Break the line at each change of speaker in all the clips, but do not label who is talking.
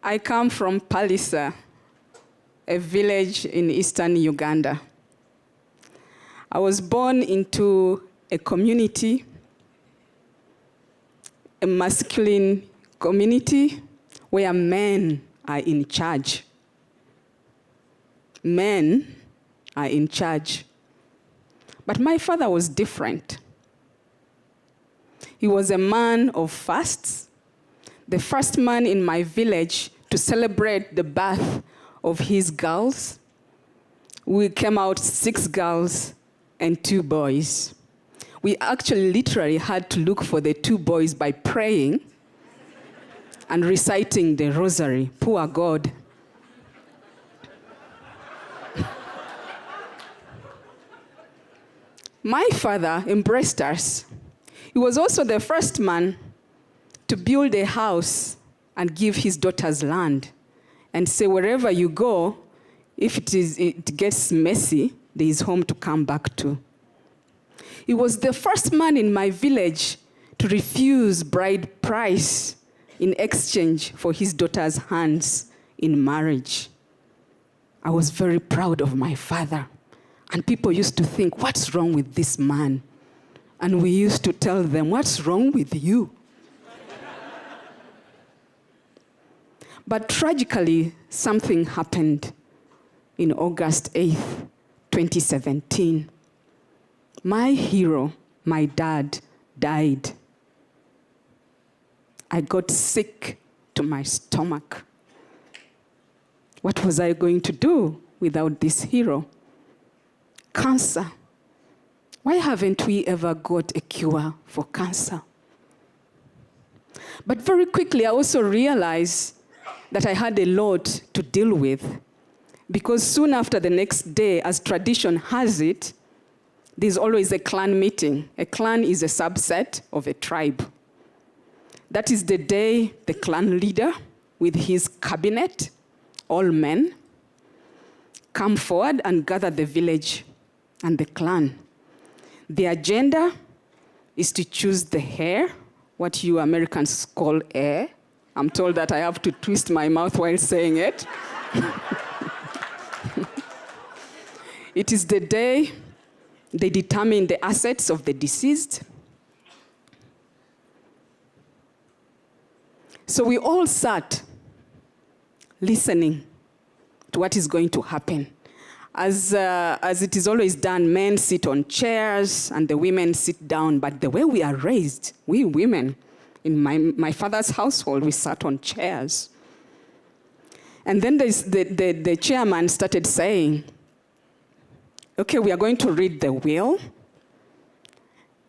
I come from Palisa, a village in eastern Uganda. I was born into a community, a masculine community where men are in charge. Men are in charge. But my father was different. He was a man of fasts, the first man in my village to celebrate the birth of his girls. We came out 6 girls and 2 boys. We actually literally had to look for the 2 boys by praying and reciting the rosary. Poor God. My father embraced us. He was also the first man to build a house and give his daughters land and say, wherever you go, if it gets messy, there is home to come back to. He was the first man in my village to refuse bride price in exchange for his daughter's hands in marriage. I was very proud of my father. And people used to think, what's wrong with this man? And we used to tell them, what's wrong with you? But tragically, something happened in August 8th, 2017. My hero, my dad, died. I got sick to my stomach. What was I going to do without this hero? Cancer. Why haven't we ever got a cure for cancer? But very quickly, I also realized that I had a lot to deal with, because soon after the next day, as tradition has it, there's always a clan meeting. A clan is a subset of a tribe. That is the day the clan leader with his cabinet, all men, come forward and gather the village and the clan. The agenda is to choose the heir, what you Americans call heir. I'm told that I have to twist my mouth while saying it. It is the day they determine the assets of the deceased. So we all sat listening to what is going to happen. As it is always done, men sit on chairs and the women sit down. But the way we are raised, we women, in my father's household, we sat on chairs. And then the chairman started saying, okay, we are going to read the will.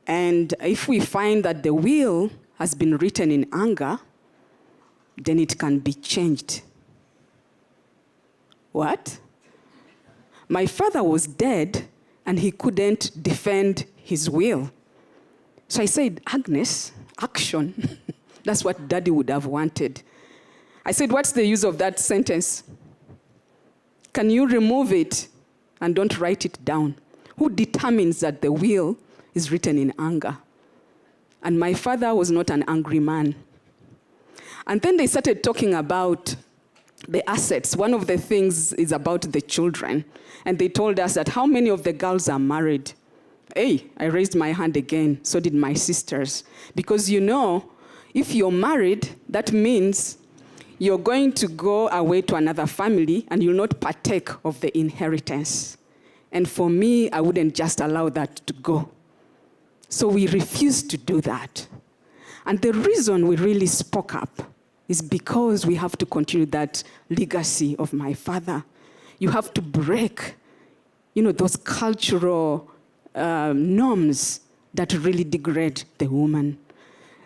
And if we find that the will has been written in anger, then it can be changed. What? My father was dead, and he couldn't defend his will. So I said, Agnes, action. That's what Daddy would have wanted. I said, what's the use of that sentence? Can you remove it and don't write it down? Who determines that the will is written in anger? And my father was not an angry man. And then they started talking about the assets. One of the things is about the children. And they told us that how many of the girls are married? Hey, I raised my hand again. So did my sisters. Because you know, if you're married, that means you're going to go away to another family and you'll not partake of the inheritance. And for me, I wouldn't just allow that to go. So we refused to do that. And the reason we really spoke up is because we have to continue that legacy of my father. You have to break, those cultural norms that really degrade the woman.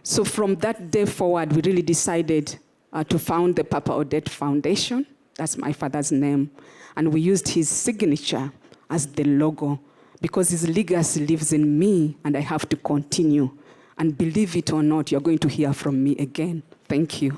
So from that day forward, we really decided to found the Papa Odette Foundation. That's my father's name. And we used his signature as the logo because his legacy lives in me and I have to continue. And believe it or not, you're going to hear from me again. Thank you.